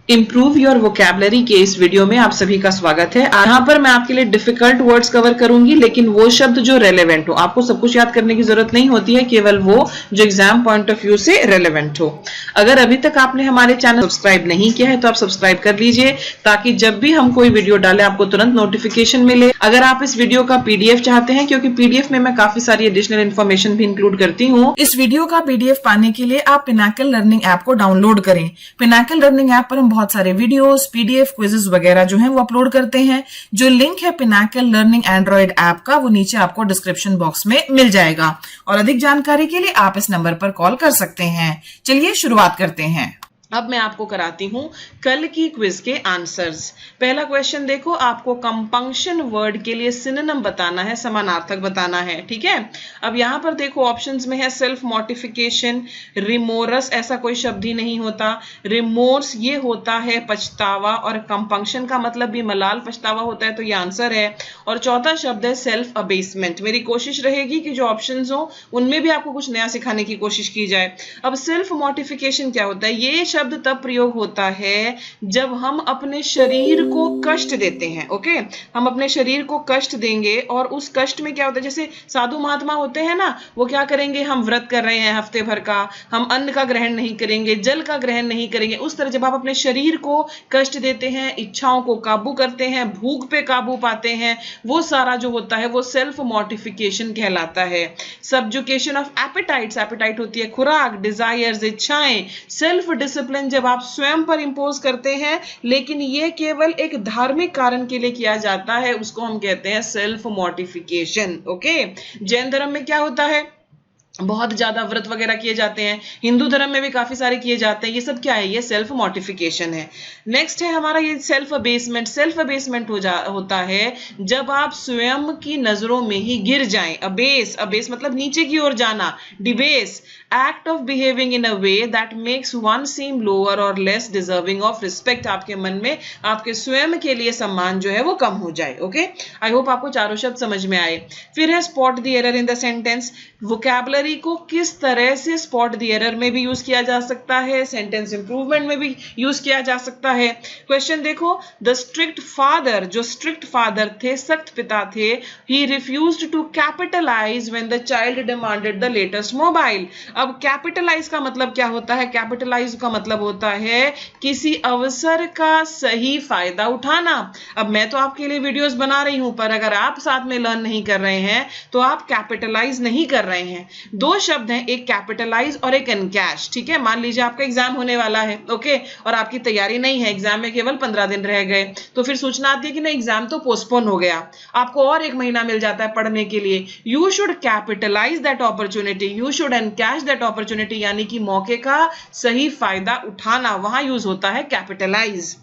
Improve your vocabulary के इस video में आप सभी का स्वागत है। यहाँ पर मैं आपके लिए डिफिकल्ट वर्ड्स कवर करूंगी, लेकिन वो शब्द जो रेलेवेंट हो। आपको सब कुछ याद करने की जरूरत नहीं होती है, केवल वो जो एग्जाम पॉइंट ऑफ व्यू से रेलेवेंट हो। अगर अभी तक आपने हमारे चैनल सब्सक्राइब नहीं किया है तो आप सब्सक्राइब कर लीजिए, ताकि जब भी हम कोई वीडियो डालें आपको तुरंत नोटिफिकेशन मिले। अगर आप इस वीडियो का पीडीएफ चाहते हैं, क्योंकि पीडीएफ में मैं काफी सारी एडिशनल इन्फॉर्मेशन भी इंक्लूड करती हूँ, इस वीडियो का पीडीएफ पाने के लिए आप पिनाकल लर्निंग ऐप को डाउनलोड करें। पिनाकल लर्निंग ऐप पर हम बहुत सारे वीडियोस, पीडीएफ, क्विजेस वगैरह जो हैं वो अपलोड करते हैं। जो लिंक है पिनाकल लर्निंग एंड्रॉइड ऐप का, वो नीचे आपको डिस्क्रिप्शन बॉक्स में मिल जाएगा। और अधिक जानकारी के लिए आप इस नंबर पर कॉल कर सकते हैं। चलिए शुरुआत करते हैं। अब मैं आपको कराती हूं कल की क्विज के आंसर्स। पहला क्वेश्चन देखो, आपको कंपंक्शन वर्ड के लिए सिनोनिम बताना है, समानार्थक बताना है। ठीक है, अब यहां पर देखो ऑप्शंस में है सेल्फ मोटिफिकेशन, रिमोरस, ऐसा कोई शब्द ही नहीं होता। रिमोर्स ये होता है पछतावा, और कंपंक्शन का मतलब भी मलाल, पछतावा होता है, तो ये आंसर है। और चौथा शब्द है सेल्फ अबेसमेंट। मेरी कोशिश रहेगी कि जो ऑप्शंस हो उनमें भी आपको कुछ नया सिखाने की कोशिश की जाए। अब सेल्फ मोटिफिकेशन क्या होता है? ये शब्द तब प्रयोग होता है जब हम अपने शरीर को कष्ट देते हैं। ओके, हम अपने शरीर को कष्ट देंगे, और उस कष्ट में क्या होता है, जैसे साधु महात्मा होते हैं ना, वो क्या करेंगे, हम व्रत कर रहे हैं हफ्ते भर का, हम अन्न का ग्रहण नहीं करेंगे, जल का ग्रहण नहीं करेंगे। उस तरह जब आप अपने शरीर को कष्ट देते हैं, इच्छाओं को काबू करते हैं, भूख पे काबू पाते हैं, वो सारा जो होता है वो सेल्फ मोटिफिकेशन कहलाता है। सब्जुकेशन ऑफ एपेटाइट्स, एपेटाइट होती है खुराक, डिजायर्स इच्छाएं। सेल्फ डिसिप्लिन जब आप स्वयं पर इंपोज करते हैं, लेकिन यह केवल एक धार्मिक कारण के लिए किया जाता है, उसको हम कहते हैं सेल्फ मोटिफिकेशन। ओके, जैन धर्म में क्या होता है, बहुत ज्यादा व्रत वगैरह किए जाते हैं। हिंदू धर्म में भी काफी सारे किए जाते हैं। ये सब क्या है? ये सेल्फ मोटिफिकेशन है। नेक्स्ट है हमारा ये सेल्फ अबेसमेंट। सेल्फ अबेसमेंट होता है जब आप स्वयं की नजरों में ही गिर जाएं। अबेस, अबेस मतलब नीचे की ओर जाना। Debase, act of behaving in a way that makes one seem lower और लेस डिजर्विंग ऑफ रिस्पेक्ट। आपके मन में आपके स्वयं के लिए सम्मान जो है वो कम हो जाए। ओके, आई होप आपको चारों शब्द समझ में आए। फिर है spot the error in the sentence. Vocabulary को किस तरह से स्पॉट द एरर में भी यूज किया जा सकता है, सेंटेंस इंप्रूवमेंट में भी यूज किया जा सकता है। क्वेश्चन देखो, द स्ट्रिक्ट फादर, जो स्ट्रिक्ट फादर थे, सख्त पिता थे, he refused to capitalise when the child demanded the latest mobile. अब कैपिटलाइज का मतलब क्या होता है? कैपिटलाइज का मतलब होता है किसी अवसर का सही फायदा उठाना। अब मैं तो आपके लिए वीडियोस बना रही हूं, पर अगर आप साथ में लर्न नहीं कर रहे हैं तो आप कैपिटलाइज नहीं कर रहे हैं। दो शब्द हैं, एक कैपिटलाइज और एक एनकैश। ठीक है, मान लीजिए आपका एग्जाम होने वाला है, ओके, और आपकी तैयारी नहीं है, एग्जाम में केवल 15 दिन रह गए, तो फिर सूचना आती है कि नहीं, एग्जाम तो पोस्टपोन हो गया, आपको और 1 महीना मिल जाता है पढ़ने के लिए। You should capitalise that opportunity, you should encash that opportunity, यानी कि मौके का सही फायदा उठाना, वहां यूज होता है कैपिटलाइज।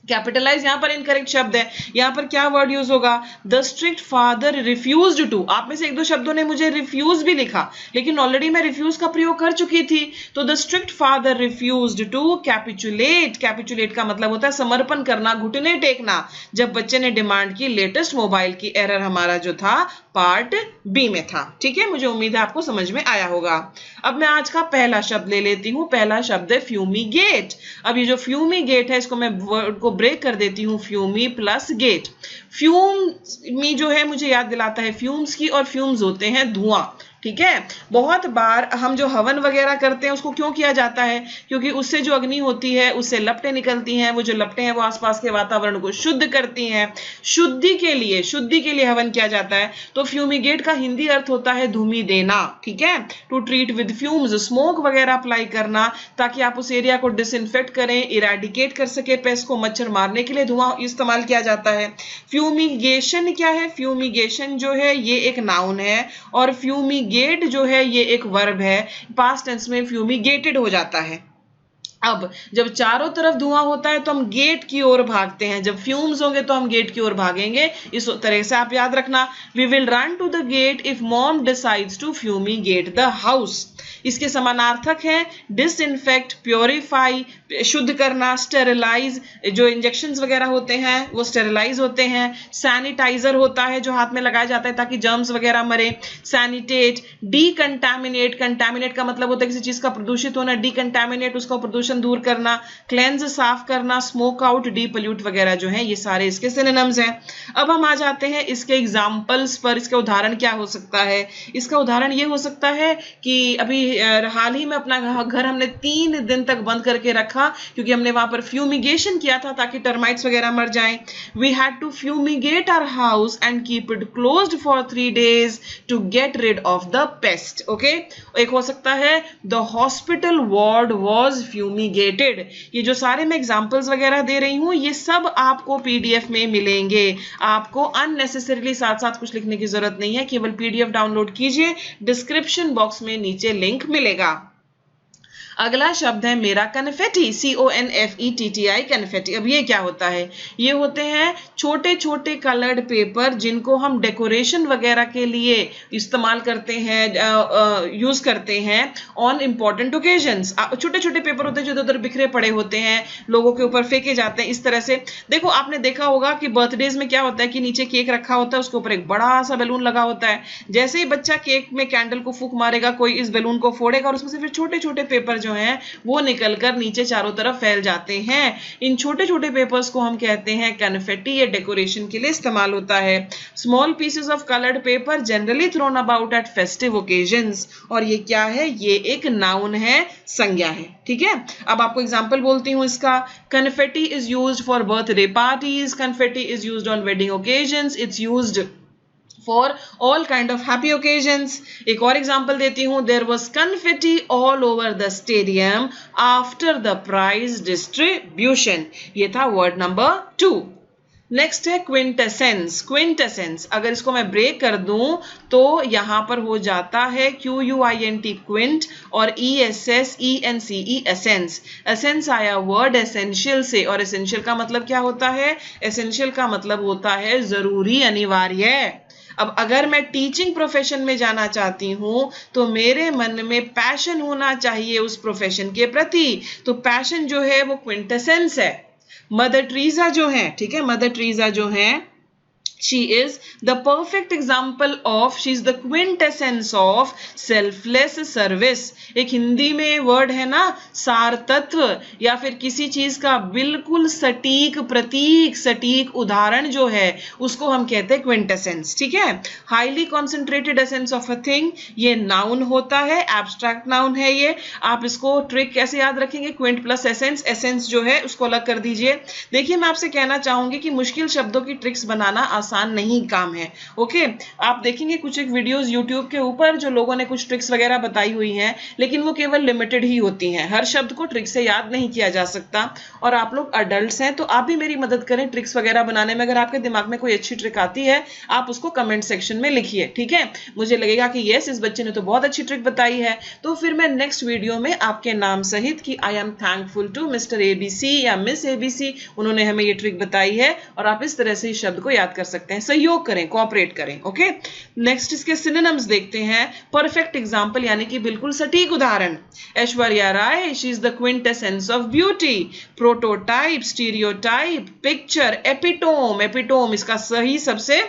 कैपिटलाइज यहां पर इनकरेक्ट शब्द है। यहां पर क्या वर्ड यूज होगा? The strict father refused to. आप में से 1-2 शब्दों ने मुझे रिफ्यूज भी लिखा, लेकिन ऑलरेडी मैं रिफ्यूज का प्रयोग कर चुकी थी। तो the strict father refused to capitulate. Capitulate का मतलब होता है समर्पण करना, घुटने टेकना, जब बच्चे ने डिमांड की लेटेस्ट मोबाइल की। एरर हमारा जो था पार्ट बी में था। ठीक है, मुझे उम्मीद है आपको समझ में आया होगा। अब मैं आज का पहला शब्द ले लेती हूं। पहला शब्द है फ्यूमीगेट। अब ये जो फ्यूमीगेट है, इसको मैं वर्ड को ब्रेक कर देती हूं, फ्यूमी प्लस गेट। फ्यूमी जो है मुझे याद दिलाता है फ्यूम्स की, और फ्यूम्स होते हैं धुआं। ठीक है, बहुत बार हम जो हवन वगैरह करते हैं उसको क्यों किया जाता है? क्योंकि उससे जो अग्नि होती है उससे लपटें निकलती हैं, वो जो लपटें हैं वो आसपास के वातावरण को शुद्ध करती हैं। शुद्धि के लिए हवन किया जाता है। तो फ्यूमिगेट का हिंदी अर्थ होता है धूमि देना। ठीक है, to treat with fumes, smoke वगैरह अप्लाई करना, ताकि आप उस एरिया को डिसइंफेक्ट करें, इरेडिकेट कर सके, पेस्ट को, मच्छर मारने के लिए धुआं इस्तेमाल किया जाता है। फ्यूमिगेशन क्या है? फ्यूमिगेशन जो है ये एक नाउन है, और फ्यूमिगेट जो है ये एक वर्ब है। पास्ट टेंस में फ्यूमिगेटेड हो जाता है। अब जब चारों तरफ धुआं होता है तो हम गेट की ओर भागते हैं, जब फ्यूम्स होंगे तो हम गेट की ओर भागेंगे। इस तरह से आप याद रखना, we will run to the gate if mom decides to fumigate the house. इसके समानार्थक हैं डिसइंफेक्ट, प्योरीफाई, शुद्ध करना, स्टेरिलाइज, जो इंजेक्शंस वगैरह होते हैं वो स्टेरिलाइज होते हैं। सैनिटाइजर होता है जो हाथ में लगाया जाता है ताकि जर्म्स वगैरह मरे। सैनिटेट, डीकंटामिनेट, कंटामिनेट का मतलब होता है किसी चीज का प्रदूषित होना, डीकंटामिनेट उसको प्रदूषित पोल्यूशन दूर करना, क्लेंज साफ करना, स्मोक आउट, डीपोल्यूट वगैरह जो है ये सारे इसके सिनोनिम्स हैं। अब हम आ जाते हैं इसके एग्जांपल्स पर। इसका उदाहरण क्या हो सकता है? इसका उदाहरण ये हो सकता है कि अभी हाल ही में अपना घर हमने 3 दिन तक बंद करके रखा क्योंकि हमने वहां पर फ्यूमिगेशन किया था ताकि टर्माइट्स वगैरह मर जाएं। We had to fumigate our house and keep it closed for 3 days to get rid of the pest. Okay, एक हो सकता है the hospital ward was fumigated. ये जो सारे मैं एग्जांपल्स वगैरह दे रही हूं ये सब आपको पीडीएफ में मिलेंगे। आपको अननेसेसरीली साथ साथ कुछ लिखने की जरूरत नहीं है, केवल पीडीएफ डाउनलोड कीजिए, डिस्क्रिप्शन बॉक्स में नीचे लिंक मिलेगा। अगला शब्द है मेरा कन्फेटी, CONFETTI, कन्फेटी। अब ये क्या होता है? ये होते हैं छोटे छोटे कलर्ड पेपर जिनको हम डेकोरेशन वगैरह के लिए इस्तेमाल करते हैं, यूज करते हैं ऑन इंपॉर्टेंट ओकेजन्स। छोटे छोटे पेपर होते हैं जो इधर बिखरे पड़े होते हैं, लोगों के ऊपर फेंके जाते हैं इस तरह से। देखो आपने देखा होगा कि बर्थडेज में क्या होता है कि नीचे केक रखा होता है, उसके ऊपर एक बड़ा सा बैलून लगा होता है। जैसे ही बच्चा केक में कैंडल को फूंक मारेगा, कोई इस बैलून को फोड़ेगा और उसमें से फिर छोटे छोटे पेपर जो हैं वो निकलकर नीचे चारों तरफ फैल जाते हैं। इन छोटे छोटे पेपर्स को हम कहते हैं कन्फेटी। ये डेकोरेशन के लिए इस्तेमाल होता है। Small pieces of coloured paper generally thrown about at festive occasions. और ये क्या है? ये एक नाउन है, संज्ञा है। ठीक है, अब आपको एग्जांपल बोलती हूं इसका। Confetti is used for birthday parties, confetti is used on wedding occasions, it's used for all kind of happy occasions। एक और एग्जांपल देती हूं। There was confetti all over the stadium after the prize distribution। ये था word number 2। Next है क्विंटेसेंस। क्विंटेसेंस अगर इसको मैं ब्रेक कर दूं तो यहां पर हो जाता है QUINT क्विंट और ESSENCE एसेंस। एसेंस आया वर्ड एसेंशियल से, और एसेंशियल का मतलब क्या होता है? एसेंशियल का मतलब होता है जरूरी, अनिवार्य। अब अगर मैं टीचिंग प्रोफेशन में जाना चाहती हूं तो मेरे मन में पैशन होना चाहिए उस प्रोफेशन के प्रति। तो पैशन जो है वो क्विंटेसेंस है। मदर टेरेसा जो है, ठीक है, मदर टेरेसा जो है, she is the perfect example of, she is the quintessence of selfless service। एक हिंदी में वर्ड है ना, सार तत्व, या फिर किसी चीज का बिल्कुल सटीक प्रतीक, सटीक उदाहरण जो है उसको हम कहते हैं क्विंटेसेंस। ठीक है, highly concentrated essence of a thing, ये नाउन होता है, एब्स्ट्रैक्ट नाउन है ये। आप इसको ट्रिक कैसे याद रखेंगे? क्विंट प्लस एसेंस, एसेंस जो है उसको अलग कर दीजिए। देखिए मैं आपसे कहना चाहूंगी कि मुश्किल शब्दों की ट्रिक्स बनाना आसान नहीं काम है। ओके, आप देखेंगे कुछ एक वीडियोस यूट्यूब के ऊपर जो लोगों ने कुछ ट्रिक्स वगैरह बताई हुई हैं, लेकिन वो केवल लिमिटेड ही होती हैं। हर शब्द को ट्रिक से याद नहीं किया जा सकता। और आप लोग अडल्ट्स हैं तो आप भी मेरी मदद करें ट्रिक्स वगैरह बनाने में। अगर आपके दिमाग में कोई अच्छी ट्रिक आती है आप उसको कमेंट सेक्शन में लिखिए। ठीक है, मुझे लगेगा कि यस, इस बच्चे ने तो बहुत अच्छी ट्रिक बताई है, तो फिर मैं नेक्स्ट वीडियो में आपके नाम सहित कि I am thankful to mister ABC या मिस ABC, उन्होंने हमें ये ट्रिक बताई है, और आप इस तरह से इस शब्द को याद कर सकते हैं। सहयोग करें, कोऑपरेट करें। ओके, नेक्स्ट इसके सिनोनिम्स देखते हैं। परफेक्ट एग्जांपल यानी कि बिल्कुल सटीक उदाहरण, Aishwarya Rai, she is the quintessence of beauty. Prototype, stereotype, picture, epitome, epitome इसका सबसे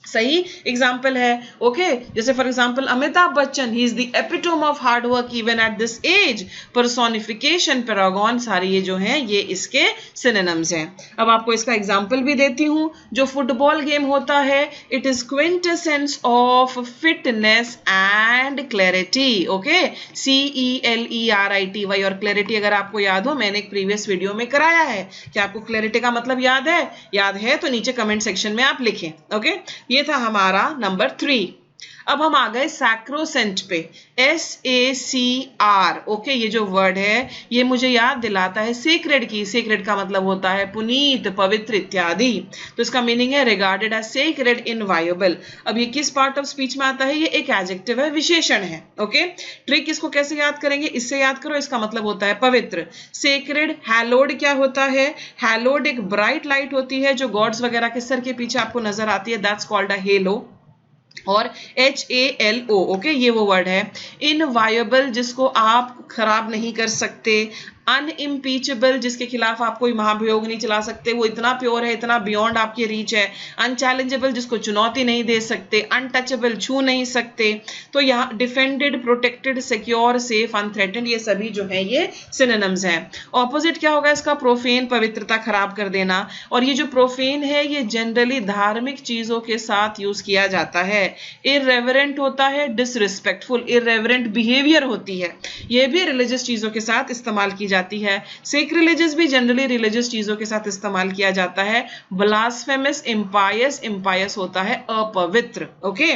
सही एग्जाम्पल है। ओके, जैसे for example Amitabh Bachchan, he is the epitome of hard work even at this age. Personification, paragon, सारे ये जो हैं ये इसके सिनोनिम्स हैं। अब आपको इसका एग्जाम्पल भी देती हूं। जो फुटबॉल गेम होता है, it is quintessence of fitness and clarity. Okay, CELERITY, और क्लैरिटी अगर आपको याद हो, मैंने एक प्रीवियस वीडियो में कराया है। क्या आपको क्लैरिटी का मतलब याद है? याद है तो नीचे कमेंट सेक्शन में आप लिखें। ओके, ये था हमारा नंबर 3। अब हम आ गए सैक्रोसेंट पे, SACR। ओके, ये जो वर्ड है ये मुझे याद दिलाता है सेक्रेड की। सेक्रेड का मतलब होता है पुनीत, पवित्र इत्यादि। तो इसका मीनिंग है रिगार्डेड एज सेक्रेड, इनवाइएबल। अब ये किस पार्ट ऑफ स्पीच में आता है? ये एक एडजेक्टिव है, विशेषण है। ओके, ट्रिक इसको कैसे याद करेंगे? इससे याद करो, इसका मतलब होता है पवित्र। सेक्रेड, हैलोड क्या होता है? हैलोड एक ब्राइट लाइट होती है जो गॉड्स वगैरह के सर के पीछे आपको नजर आती है, दैट्स कॉल्ड अ हेलो। और HALO, ओके, ये वो वर्ड है। इनवायबल, जिसको आप खराब नहीं कर सकते, अनइम्पीचेबल, जिसके खिलाफ आप कोई महाभियोग नहीं चला सकते, वो इतना प्योर है, इतना बियॉन्ड आपकी रीच है। अनचैलेंजेबल, जिसको चुनौती नहीं दे सकते। अनटचेबल, छू नहीं सकते। तो यहाँ डिफेंडेड, प्रोटेक्टेड, सिक्योर, सेफ, अनथ्रेटेंड, ये सभी जो है ये सिनोनिम्स हैं। ऑपोजिट क्या होगा इसका? प्रोफेन, पवित्रता खराब कर देना। और ये जो प्रोफेन है ये जनरली धार्मिक चीजों के साथ यूज किया जाता है। इररेवरेंट होता है, डिसरिस्पेक्टफुल, इररेवरेंट बिहेवियर होती है, ये भी रिलीजियस चीजों के साथ इस्तेमाल की जाती है। सेक्रिलेजियस भी जनरली रिलीजियस चीजों के साथ इस्तेमाल किया जाता है। ब्लास्फेमस, इम्पायस, इम्पायस होता है अपवित्र। ओके,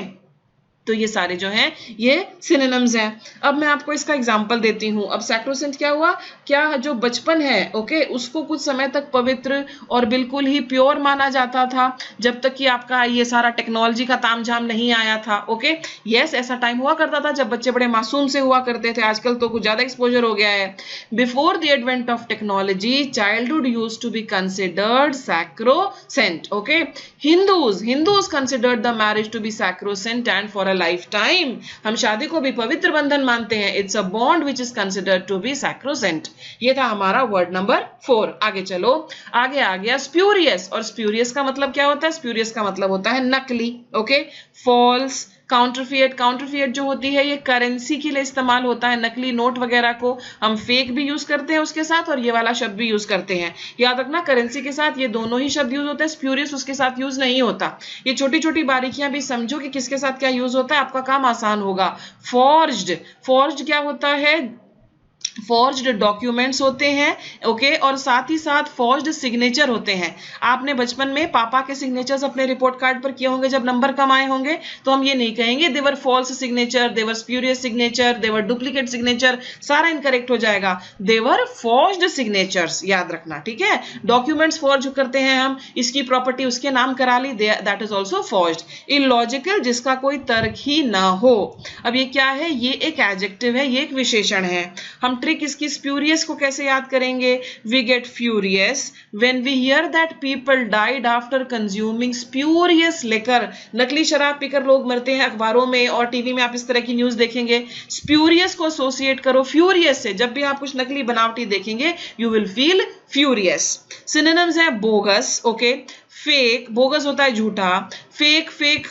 तो ये सारे जो हैं ये सिनोनिम्स हैं। अब मैं आपको इसका एग्जांपल देती हूं। अब सैक्रोसेंट क्या हुआ? क्या जो बचपन है, ओके, उसको कुछ समय तक पवित्र और बिल्कुल ही प्योर माना जाता था, जब तक कि आपका ये सारा टेक्नोलॉजी का तामझाम नहीं आया था। ओके, यस, ऐसा टाइम हुआ करता था जब बच्चे बड़े मासूम से हुआ करते थे। आजकल तो कुछ ज्यादा एक्सपोजर हो गया है। Before the advent of technology, childhood used to be considered sacrosanct. Okay, Hindus considered the marriage to be sacrosanct and for life time. हम शादी को भी पवित्र बंधन मानते हैं। It's a bond which is considered to be sacrosanct. ये था हमारा वर्ड नंबर 4। आगे चलो, आगे आ गया स्प्यूरियस। और स्प्यूरियस का मतलब क्या होता है? स्प्यूरियस का मतलब होता है नकली। Okay, false, काउंटरफिएट। काउंटरफिएट जो होती है ये करेंसी के लिए इस्तेमाल होता है। नकली नोट वगैरह को हम फेक भी यूज करते हैं उसके साथ, और ये वाला शब्द भी यूज करते हैं। याद रखना, करेंसी के साथ ये दोनों ही शब्द यूज होते हैं, स्प्यूरियस उसके साथ यूज नहीं होता। ये छोटी छोटी बारीकियां भी समझो कि किसके साथ क्या यूज होता है, आपका काम आसान होगा। फॉर्ज्ड, फॉर्ज्ड क्या होता है? फॉर्ज्ड डॉक्यूमेंट्स होते हैं। ओके, और साथ ही साथ फॉर्ज्ड सिग्नेचर होते हैं। आपने बचपन में पापा के सिग्नेचर्स अपने रिपोर्ट कार्ड पर किए होंगे जब नंबर कम आए होंगे, तो हम ये नहीं कहेंगे देवर फॉल्स सिग्नेचर, देवर स्प्यूरियस सिग्नेचर, देवर डुप्लीकेट सिग्नेचर, सारा इनकरेक्ट हो जाएगा। देवर फॉर्ज्ड सिग्नेचर्स, याद रखना, ठीक है। डॉक्यूमेंट्स फॉर्ज करते हैं हम, इसकी प्रॉपर्टी उसके नाम करा ली, that is also forged. Illogical, जिसका कोई तर्क ही ना हो। अब ये क्या है? ये एक एडजेक्टिव है, ये एक विशेषण है। हम ट्रिक इसकी स्प्यूरियस को कैसे याद करेंगे? We get furious when we hear that people died after consuming spurious liquor. नकली शराब पीकर लोग मरते हैं, अखबारों में और टीवी में आप इस तरह की न्यूज देखेंगे। स्प्यूरियस को एसोसिएट करो फ्यूरियस से। जब भी आप कुछ नकली बनावटी देखेंगे, you will feel furious. Synonyms है बोगस, ओके, फेक, बोगस होता है झूठा, फेक, फेक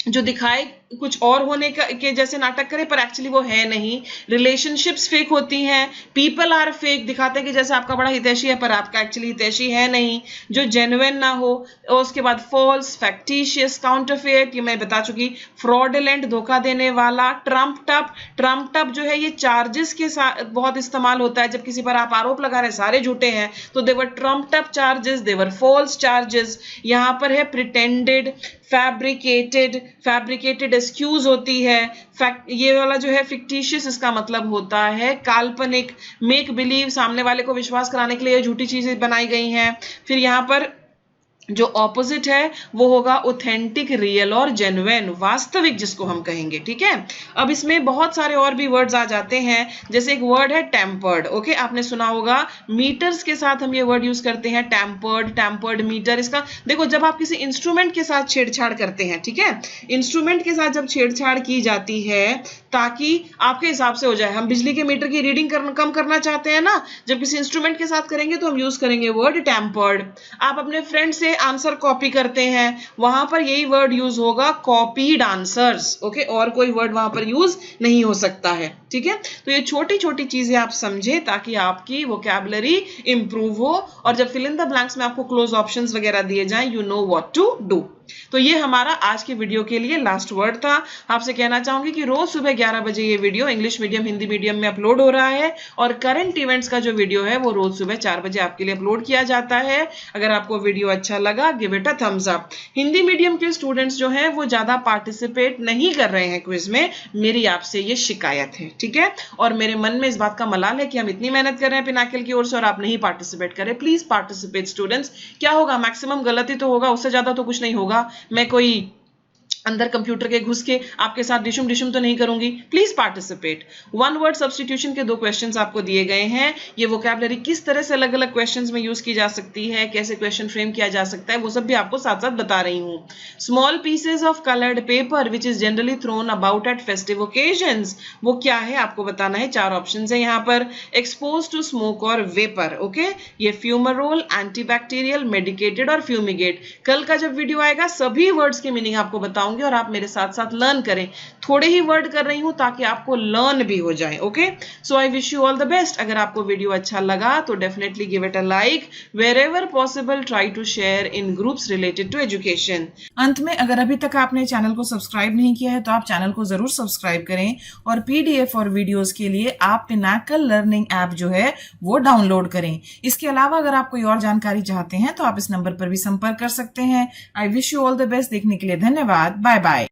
जो दिखाए कुछ और होने के जैसे नाटक करे पर एक्चुअली वो है नहीं। रिलेशनशिप्स फेक होती हैं। पीपल आर फेक, दिखाते हैं कि जैसे आपका बड़ा हितैषी है पर आपका एक्चुअली हितैषी है नहीं, जो जेन्युइन ना हो। और उसके बाद फॉल्स, फैक्टिशियस, काउंटरफेट, ये मैं बता चुकी। फ्रॉडुलेंट, धोखा देने वाला। ट्रम्प्ड अप, ट्रम्प्ड अप जो है ये चार्जेस के साथ बहुत इस्तेमाल होता है। जब किसी पर आप आरोप लगा रहे सारे झूठे हैं, तो देवर ट्रम्प्ड अप चार्जेस, देवर फॉल्स चार्जेस। यहां पर है प्रिटेंडेड, फैब्रिकेटेड, फैब्रिकेटेड एक्सक्यूज होती है। ये वाला जो है फिक्टिशियस, इसका मतलब होता है काल्पनिक। मेक बिलीव, सामने वाले को विश्वास कराने के लिए झूठी चीजें बनाई गई हैं। फिर यहां पर जो ऑपोजिट है वो होगा ऑथेंटिक, रियल और जेन्युइन, वास्तविक, जिसको हम कहेंगे, ठीक है। अब इसमें बहुत सारे और भी वर्ड्स आ जाते हैं, जैसे एक वर्ड है टेम्पर्ड। ओके, आपने सुना होगा मीटर्स के साथ हम ये वर्ड यूज करते हैं, टेम्पर्ड, टेम्पर्ड मीटर। इसका देखो, जब आप किसी इंस्ट्रूमेंट के साथ छेड़छाड़ करते हैं, ठीक है, इंस्ट्रूमेंट के साथ जब छेड़छाड़ की जाती है ताकि आपके हिसाब से हो जाए, हम बिजली के मीटर की रीडिंग कम करना चाहते हैं ना, जब किसी इंस्ट्रूमेंट के साथ करेंगे तो हम यूज करेंगे वर्ड टेम्पर्ड। आप अपने फ्रेंड से आंसर कॉपी करते हैं, वहां पर यही वर्ड यूज होगा, कॉपीड आंसर्स। ओके, और कोई वर्ड वहां पर यूज नहीं हो सकता है, ठीक है। तो ये छोटी छोटी चीजें आप समझे ताकि आपकी वोकैबुलरी इंप्रूव हो, और जब फिल इन द ब्लैंक्स में आपको क्लोज ऑप्शंस वगैरह दिए जाएं, you know what to do. तो ये हमारा आज की वीडियो के लिए लास्ट वर्ड था। आपसे कहना चाहूंगी कि रोज सुबह 11 बजे ये video English medium, Hindi medium में अपलोड हो रहा है, और करंट इवेंट्स का जो वीडियो है वो रोज सुबह 4 बजे आपके लिए अपलोड किया जाता है। अगर आपको वीडियो अच्छा लगा, give it a thumbs up. Hindi medium के स्टूडेंट्स जो हैं वो ज्यादा पार्टिसिपेट नहीं कर रहे हैं क्विज में, मेरी आपसे ये शिकायत है, ठीक है। और मेरे मन में इस बात का मलाल है कि हम इतनी मेहनत कर रहे हैं पिनाकिल की ओर से और आप नहीं पार्टिसिपेट कर रहे। Please participate students. क्या होगा, मैक्सिमम गलती तो होगा, उससे ज्यादा तो कुछ नहीं होगा। मैं कोई अंदर कंप्यूटर के घुस के आपके साथ डिशुम डिशुम तो नहीं करूंगी। Please participate. One word substitution के 2 क्वेश्चंस आपको दिए गए हैं। ये वोकैबुलरी किस तरह से अलग अलग क्वेश्चंस में यूज की जा सकती है, कैसे क्वेश्चन फ्रेम किया जा सकता है, वो सब भी आपको साथ साथ बता रही हूँ। Small pieces of coloured paper which is generally thrown about at festive occasions, वो क्या है आपको बताना है। 4 ऑप्शन है यहाँ पर। एक्सपोज टू स्मोक और वेपर, ओके, ये फ्यूमरोल, एंटीबैक्टीरियल, मेडिकेटेड और फ्यूमिगेट। कल का जब वीडियो आएगा सभी वर्ड्स के मीनिंग आपको बताऊंगी और आप मेरे साथ साथ लर्न करें। थोड़े ही वर्ड कर रही हूं ताकि आपको लर्न भी हो जाए। Okay, so I wish you all the best. अगर आपको वीडियो अच्छा लगा तो definitely give it a like. Wherever possible try to share in groups related to education. अंत में अगर अभी तक आपने चैनल को सब्सक्राइब नहीं किया है तो आप चैनल को जरूर सब्सक्राइब करें और पीडीएफ और वीडियोस के लिए आप पिनाकल लर्निंग ऐप जो है वो डाउनलोड करें। इसके अलावा अगर आप कोई और जानकारी चाहते हैं तो आप इस नंबर पर भी संपर्क कर सकते हैं। I wish you all the best. देखने के लिए धन्यवाद। Bye bye.